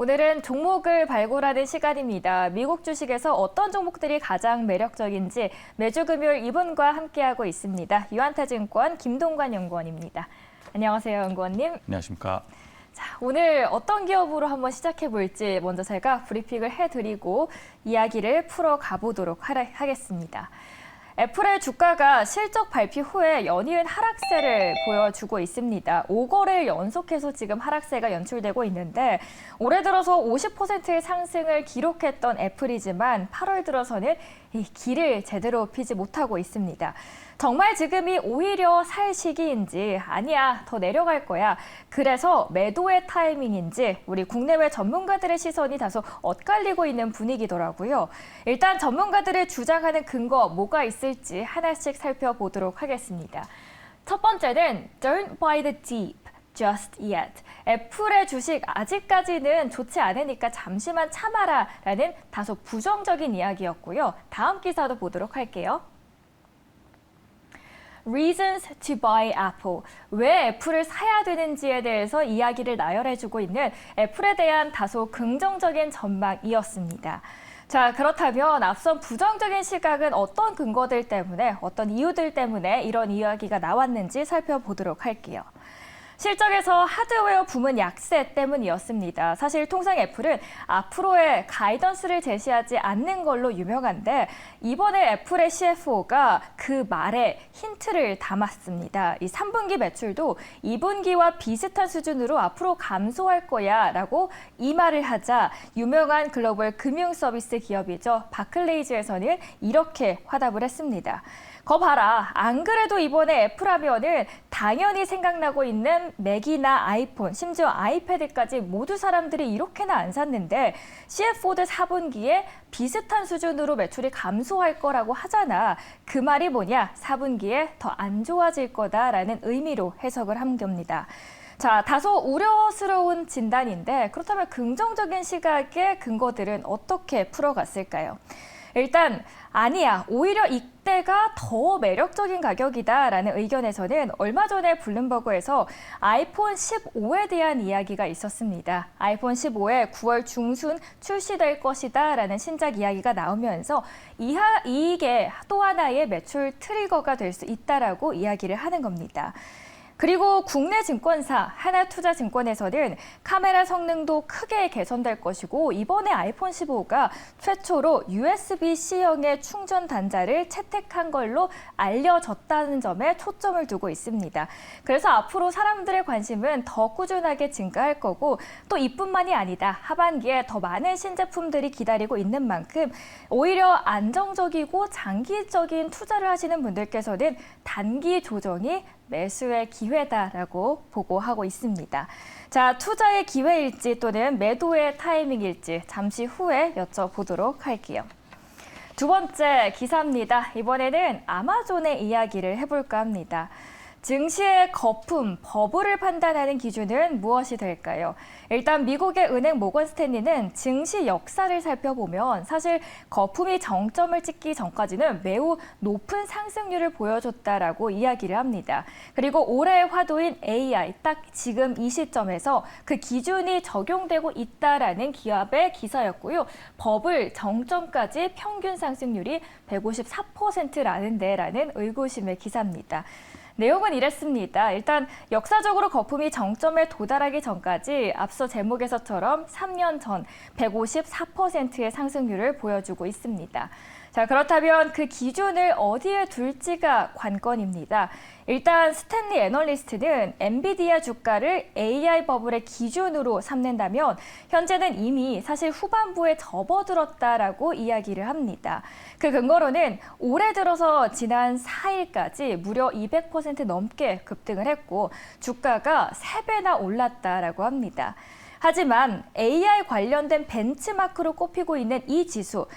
오늘은 종목을 발굴하는 시간입니다. 미국 주식에서 어떤 종목들이 가장 매력적인지 매주 금요일 이분과 함께하고 있습니다. 유한타증권 김동관 연구원입니다. 안녕하세요, 연구원님. 안녕하십니까. 자, 오늘 어떤 기업으로 한번 시작해 볼지 먼저 제가 브리핑을 해드리고 이야기를 풀어가 보도록 하겠습니다. 애플의 주가가 실적 발표 후에 연이은 하락세를 보여주고 있습니다. 5거래일 연속해서 지금 하락세가 연출되고 있는데 올해 들어서 50%의 상승을 기록했던 애플이지만 8월 들어서는 이 길을 제대로 피지 못하고 있습니다. 정말 지금이 오히려 살 시기인지 아니야 더 내려갈 거야. 그래서 매도의 타이밍인지 우리 국내외 전문가들의 시선이 다소 엇갈리고 있는 분위기더라고요. 일단 전문가들의 주장하는 근거 뭐가 있을지 하나씩 살펴보도록 하겠습니다. 첫 번째는 Don't buy the dip just yet. 애플의 주식 아직까지는 좋지 않으니까 잠시만 참아라 라는 다소 부정적인 이야기였고요. 다음 기사도 보도록 할게요. Reasons to buy Apple. 왜 애플을 사야 되는지에 대해서 이야기를 나열해주고 있는 애플에 대한 다소 긍정적인 전망이었습니다. 자, 그렇다면 앞선 부정적인 시각은 어떤 근거들 때문에, 어떤 이유들 때문에 이런 이야기가 나왔는지 살펴보도록 할게요. 실적에서 하드웨어 부문 약세 때문이었습니다. 사실 통상 애플은 앞으로의 가이던스를 제시하지 않는 걸로 유명한데 이번에 애플의 CFO가 그 말에 힌트를 담았습니다. 이 3분기 매출도 2분기와 비슷한 수준으로 앞으로 감소할 거야 라고 이 말을 하자 유명한 글로벌 금융 서비스 기업이죠. 바클레이즈에서는 이렇게 화답을 했습니다. 거 봐라. 안 그래도 이번에 애플 하면은 당연히 생각나고 있는 맥이나 아이폰, 심지어 아이패드까지 모두 사람들이 이렇게나 안 샀는데 CFO도 4분기에 비슷한 수준으로 매출이 감소할 거라고 하잖아. 그 말이 뭐냐? 4분기에 더 안 좋아질 거다라는 의미로 해석을 한 겁니다. 자, 다소 우려스러운 진단인데 그렇다면 긍정적인 시각의 근거들은 어떻게 풀어갔을까요? 일단 아니야, 오히려 이때가 더 매력적인 가격이다라는 의견에서는 얼마 전에 블룸버그에서 아이폰 15에 대한 이야기가 있었습니다. 아이폰 15에 9월 중순 출시될 것이다라는 신작 이야기가 나오면서 이게 또 하나의 매출 트리거가 될 수 있다라고 이야기를 하는 겁니다. 그리고 국내 증권사 하나투자증권에서는 카메라 성능도 크게 개선될 것이고 이번에 아이폰 15가 최초로 USB-C형의 충전 단자를 채택한 걸로 알려졌다는 점에 초점을 두고 있습니다. 그래서 앞으로 사람들의 관심은 더 꾸준하게 증가할 거고 또 이뿐만이 아니다. 하반기에 더 많은 신제품들이 기다리고 있는 만큼 오히려 안정적이고 장기적인 투자를 하시는 분들께서는 단기 조정이 매수의 기회다라고 보고하고 있습니다. 자, 투자의 기회일지 또는 매도의 타이밍일지 잠시 후에 여쭤보도록 할게요. 두 번째 기사입니다. 이번에는 아마존의 이야기를 해볼까 합니다. 증시의 거품, 버블을 판단하는 기준은 무엇이 될까요? 일단 미국의 은행 모건 스탠리는 증시 역사를 살펴보면 사실 거품이 정점을 찍기 전까지는 매우 높은 상승률을 보여줬다라고 이야기를 합니다. 그리고 올해의 화두인 AI, 딱 지금 이 시점에서 그 기준이 적용되고 있다라는 기업의 기사였고요. 버블 정점까지 평균 상승률이 154%라는 데라는 의구심의 기사입니다. 내용은 이랬습니다. 일단 역사적으로 거품이 정점에 도달하기 전까지 앞서 제목에서처럼 3년 전 154%의 상승률을 보여주고 있습니다. 자, 그렇다면 그 기준을 어디에 둘지가 관건입니다. 일단 스탠리 애널리스트는 엔비디아 주가를 AI 버블의 기준으로 삼는다면 현재는 이미 사실 후반부에 접어들었다라고 이야기를 합니다. 그 근거로는 올해 들어서 지난 4일까지 무려 200% 넘게 급등을 했고 주가가 3배나 올랐다라고 합니다. 하지만 AI 관련된 벤치마크로 꼽히고 있는 이 지수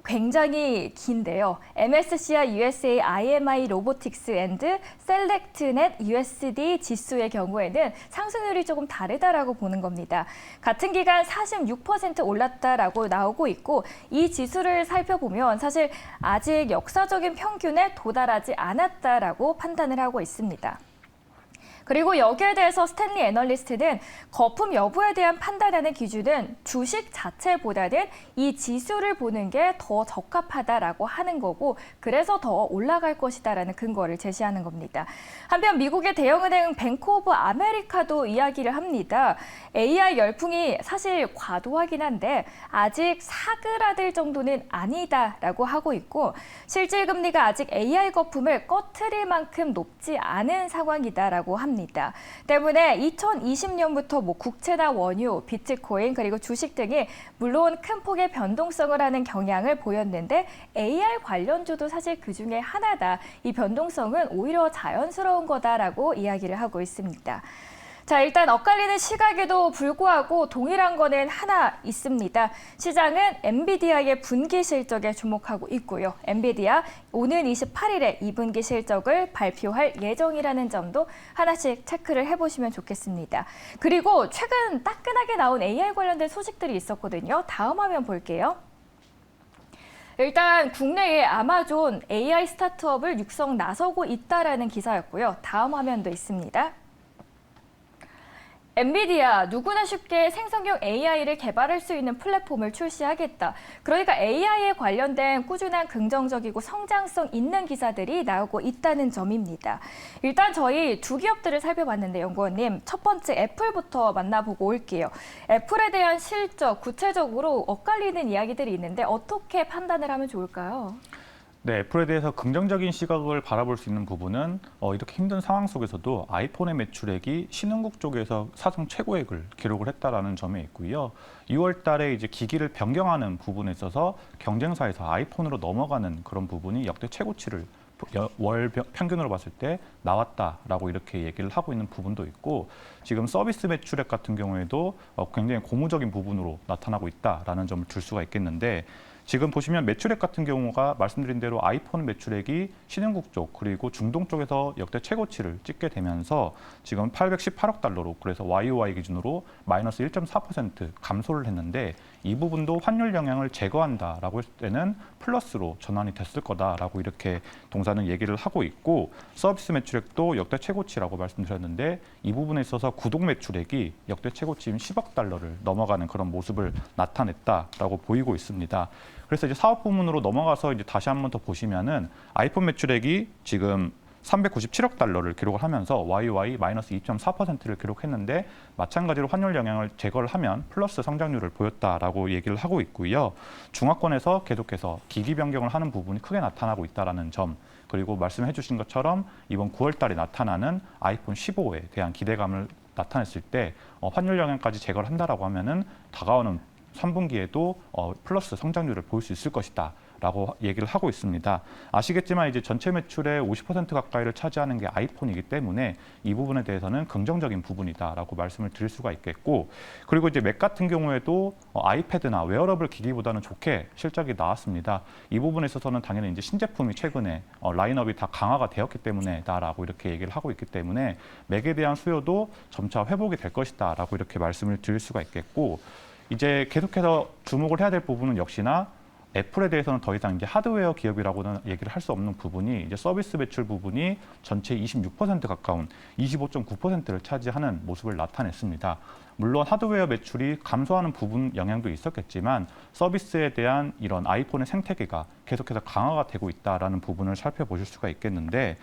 굉장히 긴데요. MSCI USA IMI 로보틱스 앤드 셀렉트넷 USD 지수의 경우에는 상승률이 조금 다르다라고 보는 겁니다. 같은 기간 46% 올랐다라고 나오고 있고 이 지수를 살펴보면 사실 아직 역사적인 평균에 도달하지 않았다라고 판단을 하고 있습니다. 그리고 여기에 대해서 스탠리 애널리스트는 거품 여부에 대한 판단하는 기준은 주식 자체보다는 이 지수를 보는 게 더 적합하다라고 하는 거고 그래서 더 올라갈 것이다라는 근거를 제시하는 겁니다. 한편 미국의 대형은행 뱅크 오브 아메리카도 이야기를 합니다. AI 열풍이 사실 과도하긴 한데 아직 사그라들 정도는 아니다라고 하고 있고 실질 금리가 아직 AI 거품을 꺼트릴 만큼 높지 않은 상황이다라고 합니다. 때문에 2020년부터 국채나 원유, 비트코인 그리고 주식 등이 물론 큰 폭의 변동성을 하는 경향을 보였는데 AI 관련주도 사실 그중에 하나다. 이 변동성은 오히려 자연스러운 거다라고 이야기를 하고 있습니다. 자, 일단 엇갈리는 시각에도 불구하고 동일한 거는 하나 있습니다. 시장은 엔비디아의 분기 실적에 주목하고 있고요. 엔비디아 오는 28일에 2분기 실적을 발표할 예정이라는 점도 하나씩 체크를 해보시면 좋겠습니다. 그리고 최근 따끈하게 나온 AI 관련된 소식들이 있었거든요. 다음 화면 볼게요. 일단 국내에 아마존 AI 스타트업을 육성 나서고 있다라는 기사였고요. 다음 화면도 있습니다. 엔비디아 누구나 쉽게 생성형 AI를 개발할 수 있는 플랫폼을 출시하겠다. 그러니까 AI에 관련된 꾸준한 긍정적이고 성장성 있는 기사들이 나오고 있다는 점입니다. 일단 저희 두 기업들을 살펴봤는데 연구원님, 첫 번째 애플부터 만나보고 올게요. 애플에 대한 실적, 구체적으로 엇갈리는 이야기들이 있는데 어떻게 판단을 하면 좋을까요? 네, 애플에 대해서 긍정적인 시각을 바라볼 수 있는 부분은 이렇게 힘든 상황 속에서도 아이폰의 매출액이 신흥국 쪽에서 사상 최고액을 기록을 했다라는 점에 있고요. 6월 달에 이제 기기를 변경하는 부분에 있어서 경쟁사에서 아이폰으로 넘어가는 그런 부분이 역대 최고치를 월 평균으로 봤을 때 나왔다라고 이렇게 얘기를 하고 있는 부분도 있고 지금 서비스 매출액 같은 경우에도 굉장히 고무적인 부분으로 나타나고 있다라는 점을 들 수가 있겠는데 지금 보시면 매출액 같은 경우가 말씀드린 대로 아이폰 매출액이 신흥국 쪽 그리고 중동 쪽에서 역대 최고치를 찍게 되면서 지금 818억 달러로 그래서 YOY 기준으로 마이너스 1.4% 감소를 했는데 이 부분도 환율 영향을 제거한다라고 했을 때는 플러스로 전환이 됐을 거다라고 이렇게 동사는 얘기를 하고 있고 서비스 매출액도 역대 최고치라고 말씀드렸는데 이 부분에 있어서 구독 매출액이 역대 최고치인 10억 달러를 넘어가는 그런 모습을 나타냈다라고 보이고 있습니다. 그래서 이제 사업 부문으로 넘어가서 이제 다시 한번 더 보시면은 아이폰 매출액이 지금 397억 달러를 기록을 하면서 YOY 마이너스 2.4%를 기록했는데 마찬가지로 환율 영향을 제거를 하면 플러스 성장률을 보였다라고 얘기를 하고 있고요. 중화권에서 계속해서 기기 변경을 하는 부분이 크게 나타나고 있다라는 점 그리고 말씀해 주신 것처럼 이번 9월 달에 나타나는 아이폰 15에 대한 기대감을 나타냈을 때 환율 영향까지 제거를 한다라고 하면은 다가오는 3분기에도 플러스 성장률을 볼 수 있을 것이다. 라고 얘기를 하고 있습니다. 아시겠지만 이제 전체 매출의 50% 가까이를 차지하는 게 아이폰이기 때문에 이 부분에 대해서는 긍정적인 부분이다라고 말씀을 드릴 수가 있겠고 그리고 이제 맥 같은 경우에도 아이패드나 웨어러블 기기보다는 좋게 실적이 나왔습니다. 이 부분에 있어서는 당연히 이제 신제품이 최근에 라인업이 다 강화가 되었기 때문에다라고 이렇게 얘기를 하고 있기 때문에 맥에 대한 수요도 점차 회복이 될 것이다라고 이렇게 말씀을 드릴 수가 있겠고 이제 계속해서 주목을 해야 될 부분은 역시나 애플에 대해서는 더 이상 이제 하드웨어 기업이라고는 얘기를 할 수 없는 부분이 이제 서비스 매출 부분이 전체 26% 가까운 25.9%를 차지하는 모습을 나타냈습니다. 물론 하드웨어 매출이 감소하는 부분 영향도 있었겠지만 서비스에 대한 이런 아이폰의 생태계가 계속해서 강화가 되고 있다라는 부분을 살펴보실 수가 있겠는데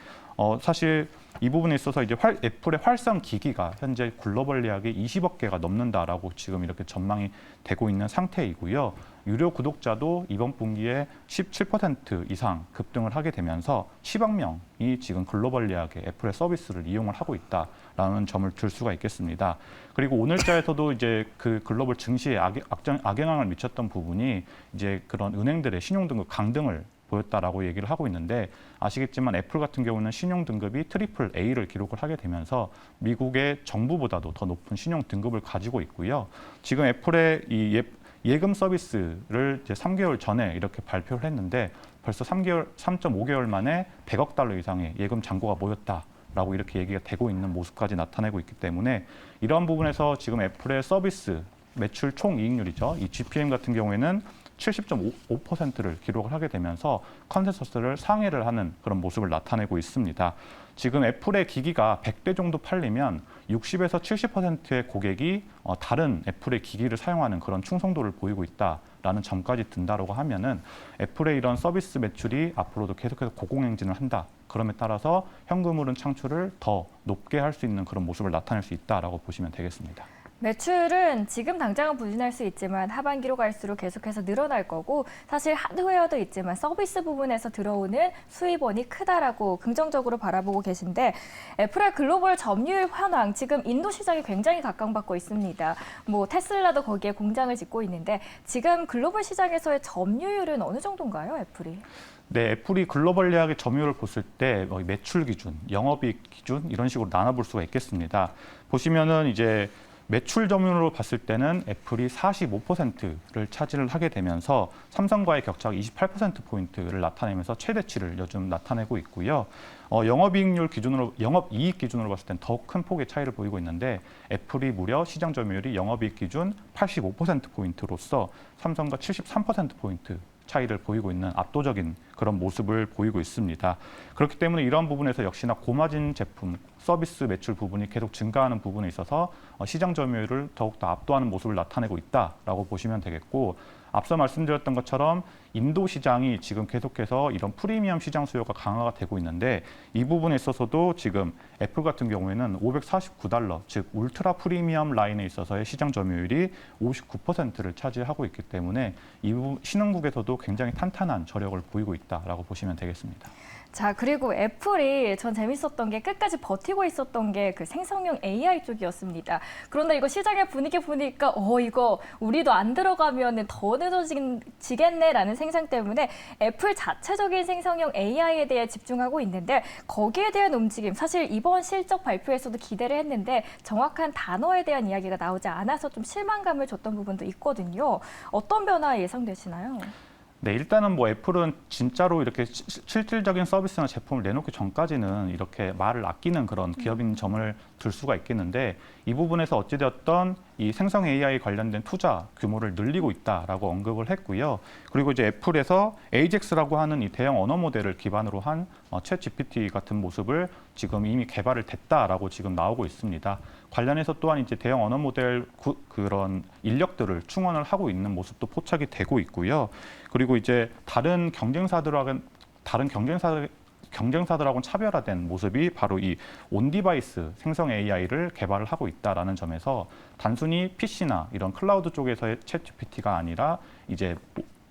사실 이 부분에 있어서 이제 애플의 활성 기기가 현재 글로벌 예약이 20억 개가 넘는다라고 지금 이렇게 전망이 되고 있는 상태이고요. 유료 구독자도 이번 분기에 17% 이상 급등을 하게 되면서 10억 명이 지금 글로벌 예약에 애플의 서비스를 이용을 하고 있다라는 점을 들 수가 있겠습니다. 그리고 오늘자에서도 이제 그 글로벌 증시에 악영향을 미쳤던 부분이 이제 그런 은행들의 신용등급 강등을 보였다라고 얘기를 하고 있는데 아시겠지만 애플 같은 경우는 신용 등급이 트리플 A를 기록을 하게 되면서 미국의 정부보다도 더 높은 신용 등급을 가지고 있고요. 지금 애플의 이 예금 서비스를 이제 3개월 전에 이렇게 발표를 했는데 벌써 3.5개월 만에 100억 달러 이상의 예금 잔고가 모였다라고 이렇게 얘기가 되고 있는 모습까지 나타내고 있기 때문에 이러한 부분에서 지금 애플의 서비스 매출 총 이익률이죠. 이 GPM 같은 경우에는 70.5%를 기록을 하게 되면서 컨센서스를 상회를 하는 그런 모습을 나타내고 있습니다. 지금 애플의 기기가 100대 정도 팔리면 60에서 70%의 고객이 다른 애플의 기기를 사용하는 그런 충성도를 보이고 있다라는 점까지 든다라고 하면은 애플의 이런 서비스 매출이 앞으로도 계속해서 고공행진을 한다. 그럼에 따라서 현금흐름 창출을 더 높게 할 수 있는 그런 모습을 나타낼 수 있다라고 보시면 되겠습니다. 매출은 지금 당장은 부진할 수 있지만 하반기로 갈수록 계속해서 늘어날 거고 사실 하드웨어도 있지만 서비스 부분에서 들어오는 수입원이 크다라고 긍정적으로 바라보고 계신데 애플의 글로벌 점유율 현황 지금 인도 시장이 굉장히 각광받고 있습니다. 뭐 테슬라도 거기에 공장을 짓고 있는데 지금 글로벌 시장에서의 점유율은 어느 정도인가요, 애플이? 네, 애플이 글로벌 예약의 점유율을 봤을 때 매출 기준, 영업이익 기준 이런 식으로 나눠볼 수가 있겠습니다. 보시면은 이제 매출 점유율로 봤을 때는 애플이 45%를 차지를 하게 되면서 삼성과의 격차가 28%포인트를 나타내면서 최대치를 요즘 나타내고 있고요. 영업이익률 기준으로, 영업이익 기준으로 봤을 땐 더 큰 폭의 차이를 보이고 있는데 애플이 무려 시장 점유율이 영업이익 기준 85%포인트로서 삼성과 73%포인트 차이를 보이고 있는 압도적인 그런 모습을 보이고 있습니다. 그렇기 때문에 이런 부분에서 역시나 고마진 제품, 서비스 매출 부분이 계속 증가하는 부분에 있어서 시장 점유율을 더욱더 압도하는 모습을 나타내고 있다라고 보시면 되겠고 앞서 말씀드렸던 것처럼 인도 시장이 지금 계속해서 이런 프리미엄 시장 수요가 강화가 되고 있는데 이 부분에 있어서도 지금 애플 같은 경우에는 $549, 즉 울트라 프리미엄 라인에 있어서의 시장 점유율이 59%를 차지하고 있기 때문에 이 부분 신흥국에서도 굉장히 탄탄한 저력을 보이고 있다라고 보시면 되겠습니다. 자, 그리고 애플이 전 재밌었던 게 끝까지 버티고 있었던 게 그 생성형 AI 쪽이었습니다. 그런데 이거 시장의 분위기 보니까 이거 우리도 안 들어가면 더 늦어지겠네라는 생각 때문에 애플 자체적인 생성형 AI에 대해 집중하고 있는데 거기에 대한 움직임, 사실 이번 실적 발표에서도 기대를 했는데 정확한 단어에 대한 이야기가 나오지 않아서 좀 실망감을 줬던 부분도 있거든요. 어떤 변화 예상되시나요? 네, 일단은 뭐 애플은 진짜로 이렇게 실질적인 서비스나 제품을 내놓기 전까지는 이렇게 말을 아끼는 그런 기업인 점을 들 수가 있겠는데 이 부분에서 어찌되었던 이 생성 AI 관련된 투자 규모를 늘리고 있다라고 언급을 했고요. 그리고 이제 애플에서 AJAX라고 하는 이 대형 언어 모델을 기반으로 한 챗 GPT 같은 모습을 지금 이미 개발을 됐다라고 지금 나오고 있습니다. 관련해서 또한 이제 대형 언어 모델 그런 인력들을 충원을 하고 있는 모습도 포착이 되고 있고요. 그리고 이제 다른 경쟁사들하고는 차별화된 모습이 바로 이 온디바이스 생성 AI를 개발을 하고 있다라는 점에서 단순히 PC나 이런 클라우드 쪽에서의 챗 GPT가 아니라 이제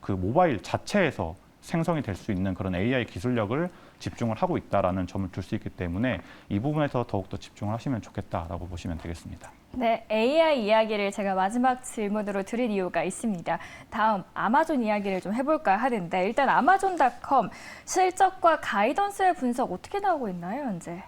그 모바일 자체에서 생성이 될 수 있는 그런 AI 기술력을 집중을 하고 있다라는 점을 들 수 있기 때문에 이 부분에서 더욱더 집중을 하시면 좋겠다라고 보시면 되겠습니다. 네, AI 이야기를 제가 마지막 질문으로 드릴 이유가 있습니다. 다음 아마존 이야기를 좀 해볼까 하는데 일단 아마존닷컴 실적과 가이던스의 분석 어떻게 나오고 있나요, 현재?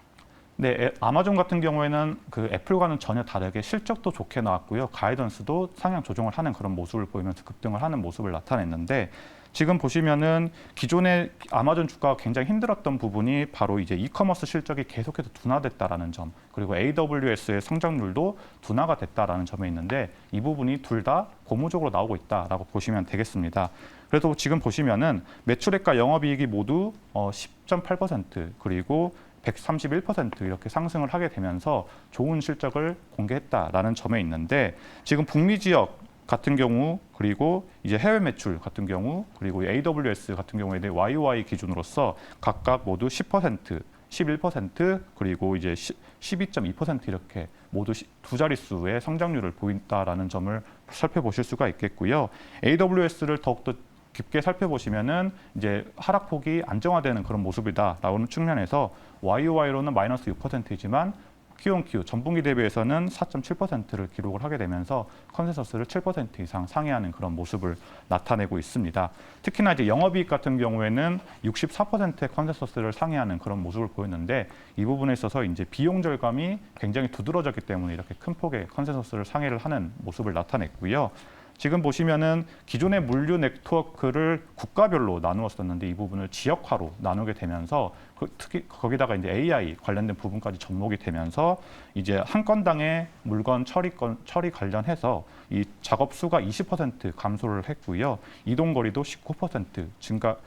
네, 아마존 같은 경우에는 그 애플과는 전혀 다르게 실적도 좋게 나왔고요. 가이던스도 상향 조정을 하는 그런 모습을 보이면서 급등을 하는 모습을 나타냈는데 지금 보시면은 기존의 아마존 주가가 굉장히 힘들었던 부분이 바로 이제 이커머스 실적이 계속해서 둔화됐다라는 점, 그리고 AWS의 성장률도 둔화가 됐다라는 점에 있는데 이 부분이 둘 다 고무적으로 나오고 있다라고 보시면 되겠습니다. 그래서 지금 보시면은 매출액과 영업이익이 모두 10.8% 그리고 131% 이렇게 상승을 하게 되면서 좋은 실적을 공개했다라는 점에 있는데 지금 북미 지역 같은 경우 그리고 이제 해외 매출 같은 경우 그리고 AWS 같은 경우에 대해 YOY 기준으로서 각각 모두 10%, 11% 그리고 이제 12.2% 이렇게 모두 두 자릿수의 성장률을 보인다라는 점을 살펴보실 수가 있겠고요. AWS를 더욱더 깊게 살펴보시면은 이제 하락폭이 안정화되는 그런 모습이다라는 측면에서 YOY로는 마이너스 6%이지만 Q-on-Q 전분기 대비해서는 4.7%를 기록을 하게 되면서 컨센서스를 7% 이상 상회하는 그런 모습을 나타내고 있습니다. 특히나 이제 영업이익 같은 경우에는 64%의 컨센서스를 상회하는 그런 모습을 보였는데 이 부분에 있어서 이제 비용 절감이 굉장히 두드러졌기 때문에 이렇게 큰 폭의 컨센서스를 상회를 하는 모습을 나타냈고요. 지금 보시면은 기존의 물류 네트워크를 국가별로 나누었었는데 이 부분을 지역화로 나누게 되면서 특히 거기다가 이제 AI 관련된 부분까지 접목이 되면서 이제 한 건당의 물건 처리 관련해서 이 작업 수가 20% 감소를 했고요. 이동 거리도 19%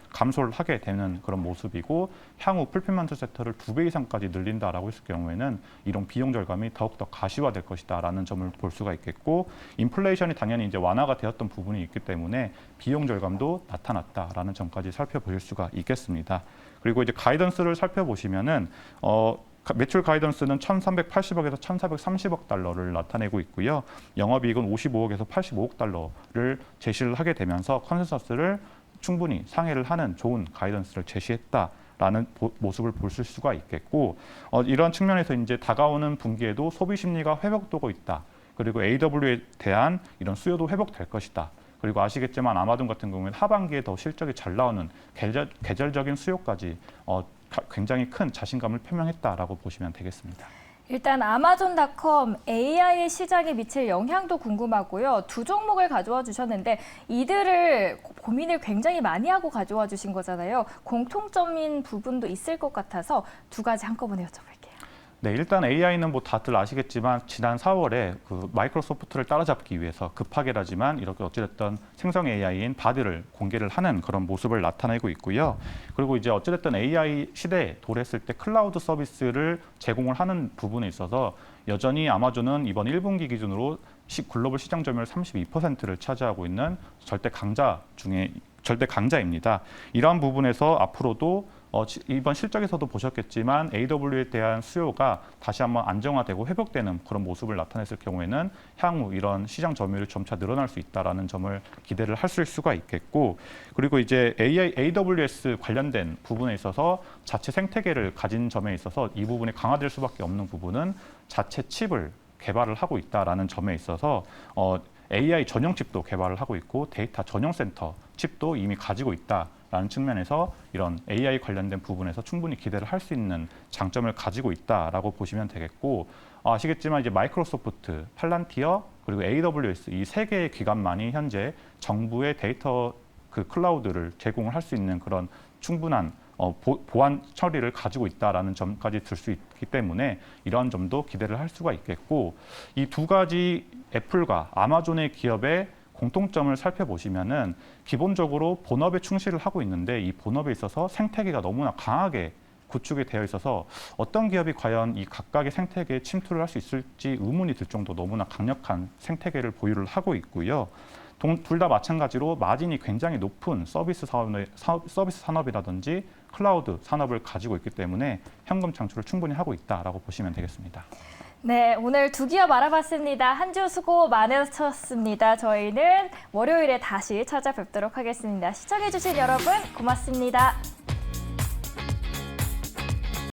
감소를 하게 되는 그런 모습이고, 향후 풀필먼트 섹터를 2배 이상까지 늘린다라고 했을 경우에는 이런 비용 절감이 더욱더 가시화될 것이다라는 점을 볼 수가 있겠고, 인플레이션이 당연히 이제 완화가 되었던 부분이 있기 때문에 비용 절감도 나타났다라는 점까지 살펴보실 수가 있겠습니다. 그리고 이제 가이던스를 살펴보시면은 매출 가이던스는 1,380억에서 1,430억 달러를 나타내고 있고요. 영업이익은 55억에서 85억 달러를 제시를 하게 되면서 컨센서스를 충분히 상회를 하는 좋은 가이던스를 제시했다라는 모습을 볼 수가 있겠고, 이런 측면에서 이제 다가오는 분기에도 소비 심리가 회복되고 있다. 그리고 AW에 대한 이런 수요도 회복될 것이다. 그리고 아시겠지만 아마존 같은 경우에는 하반기에 더 실적이 잘 나오는 계절적인 수요까지 굉장히 큰 자신감을 표명했다라고 보시면 되겠습니다. 일단 아마존닷컴 AI 시장에 미칠 영향도 궁금하고요. 두 종목을 가져와 주셨는데 이들을 고민을 굉장히 많이 하고 가져와 주신 거잖아요. 공통점인 부분도 있을 것 같아서 두 가지 한꺼번에 여쭤볼게요. 네, 일단 AI는 뭐 다들 아시겠지만 지난 4월에 그 마이크로소프트를 따라잡기 위해서 급하게라지만 이렇게 어찌됐든 생성 AI인 바드를 공개를 하는 그런 모습을 나타내고 있고요. 그리고 이제 어찌됐든 AI 시대에 도래했을 때 클라우드 서비스를 제공을 하는 부분에 있어서 여전히 아마존은 이번 1분기 기준으로 글로벌 시장 점유율 32%를 차지하고 있는 절대 강자입니다. 이러한 부분에서 앞으로도 이번 실적에서도 보셨겠지만 AW에 대한 수요가 다시 한번 안정화되고 회복되는 그런 모습을 나타냈을 경우에는 향후 이런 시장 점유율이 점차 늘어날 수 있다라는 점을 기대를 하실 수가 있겠고, 그리고 이제 AWS 관련된 부분에 있어서 자체 생태계를 가진 점에 있어서 이 부분이 강화될 수밖에 없는 부분은 자체 칩을 개발을 하고 있다라는 점에 있어서 AI 전용 칩도 개발을 하고 있고 데이터 전용 센터 칩도 이미 가지고 있다라는 측면에서 이런 AI 관련된 부분에서 충분히 기대를 할 수 있는 장점을 가지고 있다라고 보시면 되겠고, 아시겠지만 이제 마이크로소프트, 팔란티어 그리고 AWS 이 세 개의 기관만이 현재 정부의 데이터 그 클라우드를 제공을 할 수 있는 그런 충분한 보안 처리를 가지고 있다라는 점까지 들 수 있기 때문에 이러한 점도 기대를 할 수가 있겠고, 이 두 가지 애플과 아마존의 기업의 공통점을 살펴보시면은 기본적으로 본업에 충실을 하고 있는데 이 본업에 있어서 생태계가 너무나 강하게 구축이 되어 있어서 어떤 기업이 과연 이 각각의 생태계에 침투를 할 수 있을지 의문이 들 정도 너무나 강력한 생태계를 보유를 하고 있고요. 둘 다 마찬가지로 마진이 굉장히 높은 서비스 산업이라든지 클라우드 산업을 가지고 있기 때문에 현금 창출을 충분히 하고 있다라고 보시면 되겠습니다. 네, 오늘 두 기업 알아봤습니다. 한 주 수고 많으셨습니다. 저희는 월요일에 다시 찾아뵙도록 하겠습니다. 시청해주신 여러분 고맙습니다.